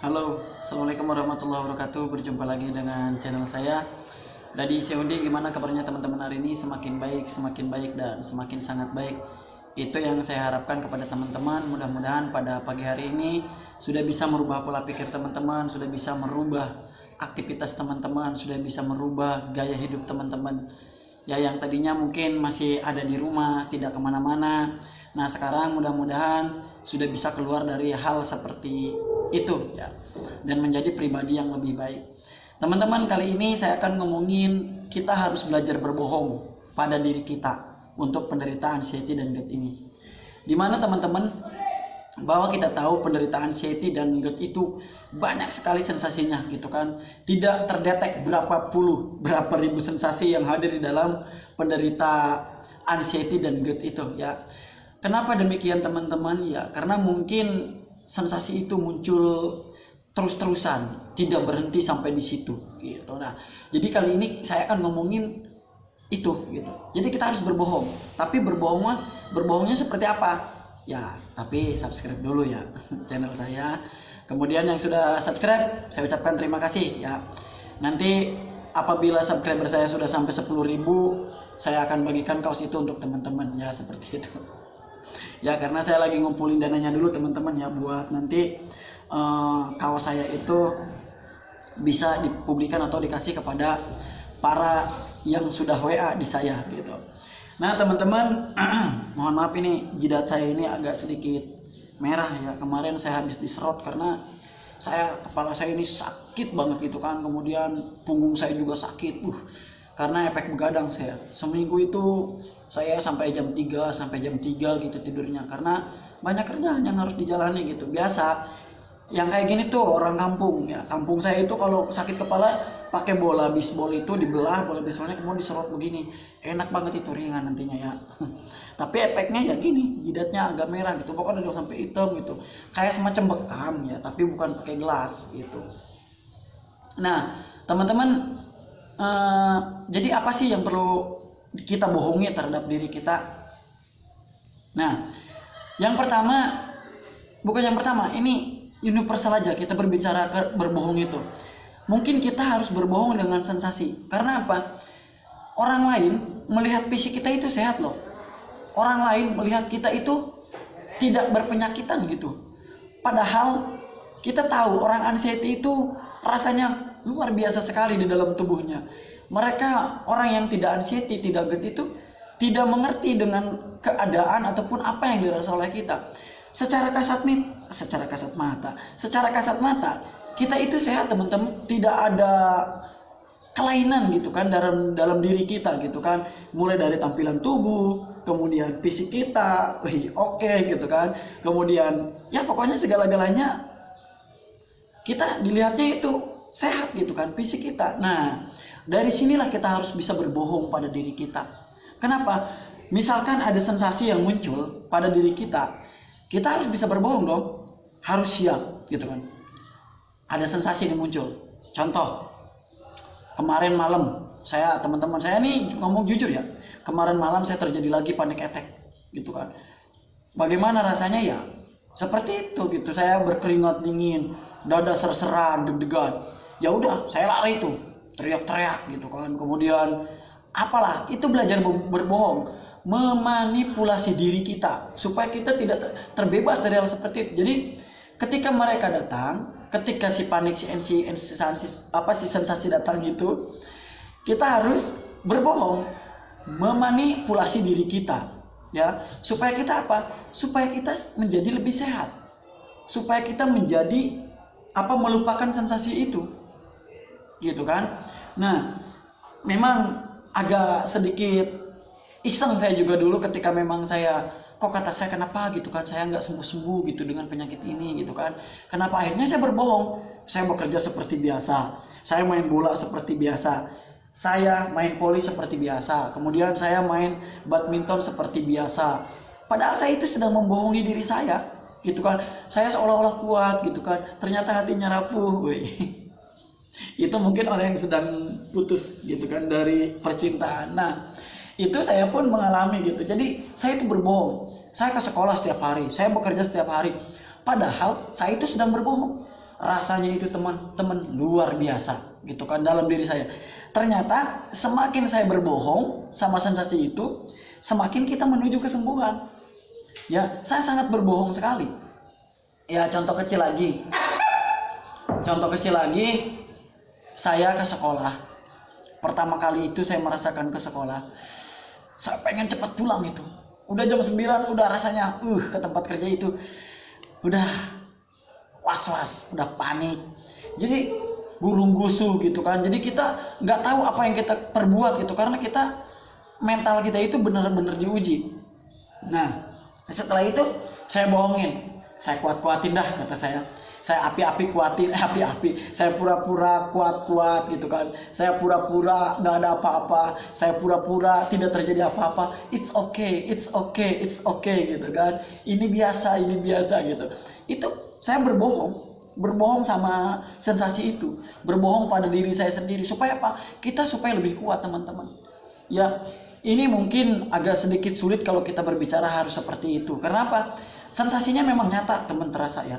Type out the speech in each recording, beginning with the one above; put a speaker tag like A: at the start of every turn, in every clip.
A: Halo, Assalamualaikum warahmatullahi wabarakatuh. Berjumpa lagi dengan channel saya Dadi Seudi. Gimana kabarnya teman-teman hari ini? Semakin baik, dan semakin sangat baik. Itu yang saya harapkan kepada teman-teman. Mudah-mudahan pada pagi hari ini sudah bisa merubah pola pikir teman-teman, sudah bisa merubah aktivitas teman-teman, sudah bisa merubah gaya hidup teman-teman. Ya, yang tadinya mungkin masih ada di rumah, tidak kemana-mana. Nah, sekarang mudah-mudahan sudah bisa keluar dari hal seperti itu ya, dan menjadi pribadi yang lebih baik. Teman-teman, kali ini saya akan ngomongin kita harus belajar berbohong pada diri kita untuk penderitaan anxiety dan GERD ini. Dimana teman-teman, bahwa kita tahu penderitaan anxiety dan GERD itu banyak sekali sensasinya gitu kan. Tidak terdetek berapa ribu sensasi yang hadir di dalam penderita anxiety dan GERD itu ya. Kenapa demikian teman-teman? Ya, karena mungkin sensasi itu muncul terus-terusan, tidak berhenti sampai di situ gitu. Nah, jadi kali ini saya akan ngomongin itu gitu. Jadi kita harus berbohong. Tapi berbohongnya seperti apa? Ya, tapi subscribe dulu ya channel saya. Kemudian yang sudah subscribe, saya ucapkan terima kasih ya. Nanti apabila subscriber saya sudah sampai 10.000, saya akan bagikan kaos itu untuk teman-teman ya, seperti itu. Ya, karena saya lagi ngumpulin dananya dulu teman-teman ya, buat nanti kaos saya itu bisa dipublikkan atau dikasih kepada para yang sudah WA di saya gitu. Nah teman-teman, mohon maaf ini jidat saya ini agak sedikit merah ya. Kemarin saya habis diserot karena kepala saya ini sakit banget gitu kan. Kemudian punggung saya juga sakit. Karena efek begadang saya. Seminggu itu saya sampai jam 3 gitu tidurnya, karena banyak kerjaan yang harus dijalani gitu. Biasa yang kayak gini tuh orang kampung ya. Kampung saya itu kalau sakit kepala pakai bola bisbol itu dibelah, bola bisbolnya kemudian diserot begini. Enak banget itu, ringan nantinya ya. Tapi efeknya ya gini, jidatnya agak merah gitu. Pokoknya udah sampai hitam gitu. Kayak semacam bekam ya, tapi bukan pakai gelas gitu. Nah, teman-teman, jadi apa sih yang perlu kita bohongi terhadap diri kita? Nah, yang pertama, ini universal aja kita berbicara berbohong itu. Mungkin kita harus berbohong dengan sensasi. Karena apa? Orang lain melihat fisik kita itu sehat loh. Orang lain melihat kita itu tidak berpenyakitan gitu. Padahal kita tahu orang anxiety itu rasanya luar biasa sekali di dalam tubuhnya. Mereka, orang yang tidak anxiety, tidak GERD itu tidak mengerti dengan keadaan ataupun apa yang dirasa oleh kita. Secara kasat mata, kita itu sehat teman-teman, tidak ada kelainan gitu kan dalam diri kita gitu kan. Mulai dari tampilan tubuh, kemudian fisik kita, oke gitu kan. Kemudian ya pokoknya segala-galanya kita dilihatnya itu sehat gitu kan, fisik kita. Nah, dari sinilah kita harus bisa berbohong pada diri kita. Kenapa? Misalkan ada sensasi yang muncul pada diri kita, kita harus bisa berbohong dong. Harus siap gitu kan. Ada sensasi yang muncul. Contoh, kemarin malam teman-teman saya nih ngomong jujur ya. Kemarin malam saya terjadi lagi panic attack gitu kan. Bagaimana rasanya ya? Seperti itu gitu. Saya berkeringat dingin, dada ser-seran, deg-degan. Ya udah, saya lari tuh, teriak-teriak gitu kan. Kemudian apalah, itu belajar berbohong, memanipulasi diri kita supaya kita tidak terbebas dari hal seperti itu. Jadi ketika mereka datang, ketika si panik, si sensasi datang gitu, kita harus berbohong, memanipulasi diri kita ya, supaya kita apa? Supaya kita menjadi lebih sehat, supaya kita menjadi melupakan sensasi itu gitu kan. Nah, memang agak sedikit iseng saya juga dulu ketika memang kok kata saya kenapa gitu kan, saya nggak sembuh-sembuh gitu dengan penyakit ini gitu kan. Kenapa? Akhirnya saya berbohong. Saya bekerja seperti biasa, saya main bola seperti biasa, saya main voli seperti biasa, kemudian saya main badminton seperti biasa. Padahal saya itu sedang membohongi diri saya gitu kan. Saya seolah-olah kuat gitu kan, ternyata hatinya rapuh. Itu mungkin orang yang sedang putus gitu kan dari percintaan. Nah, itu saya pun mengalami gitu. Jadi saya itu berbohong. Saya ke sekolah setiap hari, saya bekerja setiap hari. Padahal saya itu sedang berbohong. rasanya itu teman-teman luar biasa gitu kan dalam diri saya. Ternyata semakin saya berbohong sama sensasi itu, semakin kita menuju kesembuhan. Ya, saya sangat berbohong sekali. Ya, contoh kecil lagi. Saya ke sekolah. Pertama kali itu saya merasakan ke sekolah. Saya pengen cepat pulang itu. Udah jam 9, udah rasanya ke tempat kerja itu. Udah was-was, udah panik. Jadi gurung-gusu gitu kan. Jadi kita nggak tahu apa yang kita perbuat gitu karena mental kita itu benar-benar diuji. Nah, setelah itu saya bohongin. Saya kuat-kuatin dah kata saya. Saya api-api kuatin, Saya pura-pura kuat-kuat gitu kan. Saya pura-pura nggak ada apa-apa. Saya pura-pura tidak terjadi apa-apa. It's okay gitu kan. Ini biasa gitu. Itu saya berbohong sama sensasi itu, berbohong pada diri saya sendiri supaya apa? Supaya lebih kuat teman-teman. Ya, ini mungkin agak sedikit sulit kalau kita berbicara harus seperti itu. Kenapa? Sensasinya memang nyata teman terasa ya.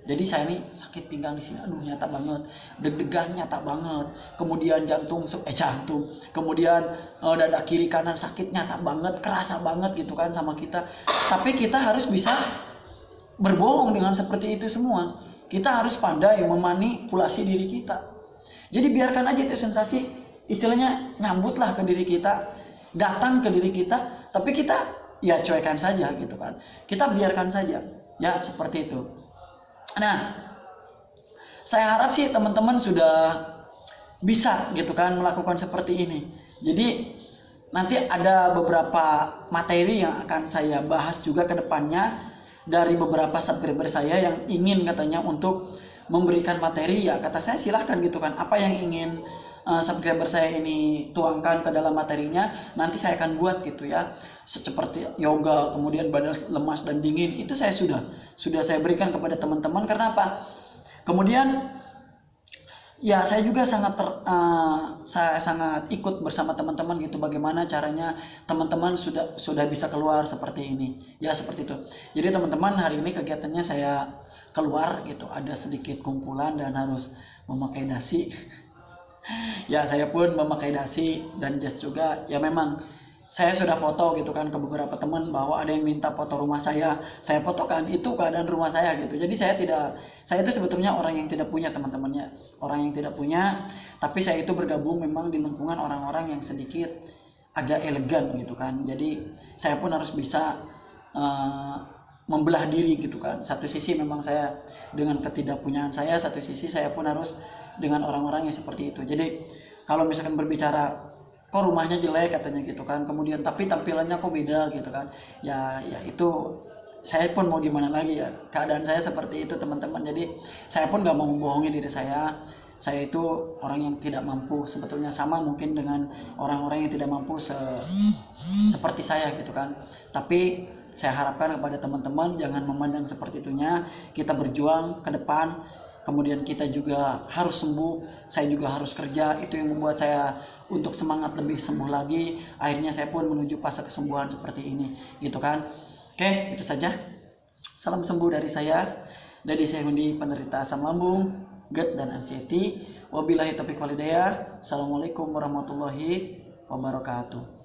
A: Jadi saya ini sakit pinggang di sini, nyata banget, deg-degan nyata banget, kemudian jantung, kemudian dada kiri kanan sakit nyata banget, kerasa banget gitu kan sama kita. Tapi kita harus bisa berbohong dengan seperti itu semua. Kita harus pandai memanipulasi diri kita. Jadi biarkan aja itu sensasi, istilahnya nyambutlah ke diri kita, datang ke diri kita, tapi kita ya cuekan saja gitu kan. Kita biarkan saja, ya seperti itu. Nah, saya harap sih teman-teman sudah bisa gitu kan melakukan seperti ini. Jadi nanti ada beberapa materi yang akan saya bahas juga ke depannya dari beberapa subscriber saya yang ingin katanya untuk memberikan materi. Ya kata saya silahkan gitu kan, apa yang ingin subscriber saya ini tuangkan ke dalam materinya nanti saya akan buat gitu ya, seperti yoga, kemudian badan lemas dan dingin, itu saya sudah saya berikan kepada teman-teman. Karena apa? Kemudian ya saya juga saya sangat ikut bersama teman-teman gitu, bagaimana caranya teman-teman sudah bisa keluar seperti ini ya, seperti itu. Jadi teman-teman, hari ini kegiatannya saya keluar gitu, ada sedikit kumpulan dan harus memakai dasi. Ya saya pun memakai dasi dan jas juga. Ya memang saya sudah foto gitu kan ke beberapa teman bahwa ada yang minta foto rumah saya fotokan, itu keadaan rumah saya gitu. Jadi saya itu sebetulnya orang yang tidak punya teman-temannya, orang yang tidak punya, tapi saya itu bergabung memang di lingkungan orang-orang yang sedikit agak elegan gitu kan. Jadi saya pun harus bisa membelah diri gitu kan. Satu sisi memang saya dengan ketidakpunyaan saya, satu sisi saya pun harus dengan orang-orang yang seperti itu. Jadi kalau misalkan berbicara kok rumahnya jelek katanya gitu kan, kemudian tapi tampilannya kok beda gitu kan, ya itu saya pun mau gimana lagi ya, keadaan saya seperti itu teman-teman. Jadi saya pun gak mau membohongi diri saya itu orang yang tidak mampu sebetulnya, sama mungkin dengan orang-orang yang tidak mampu seperti saya gitu kan. Tapi saya harapkan kepada teman-teman jangan memandang seperti itunya, kita berjuang ke depan. Kemudian kita juga harus sembuh, saya juga harus kerja. Itu yang membuat saya untuk semangat lebih sembuh lagi. Akhirnya saya pun menuju fase kesembuhan seperti ini gitu kan. Oke, itu saja. Salam sembuh dari saya, dari Hundi, penderita asam lambung, GERD dan anxiety. Wabillahi taufiq wal hidayah. Assalamualaikum warahmatullahi wabarakatuh.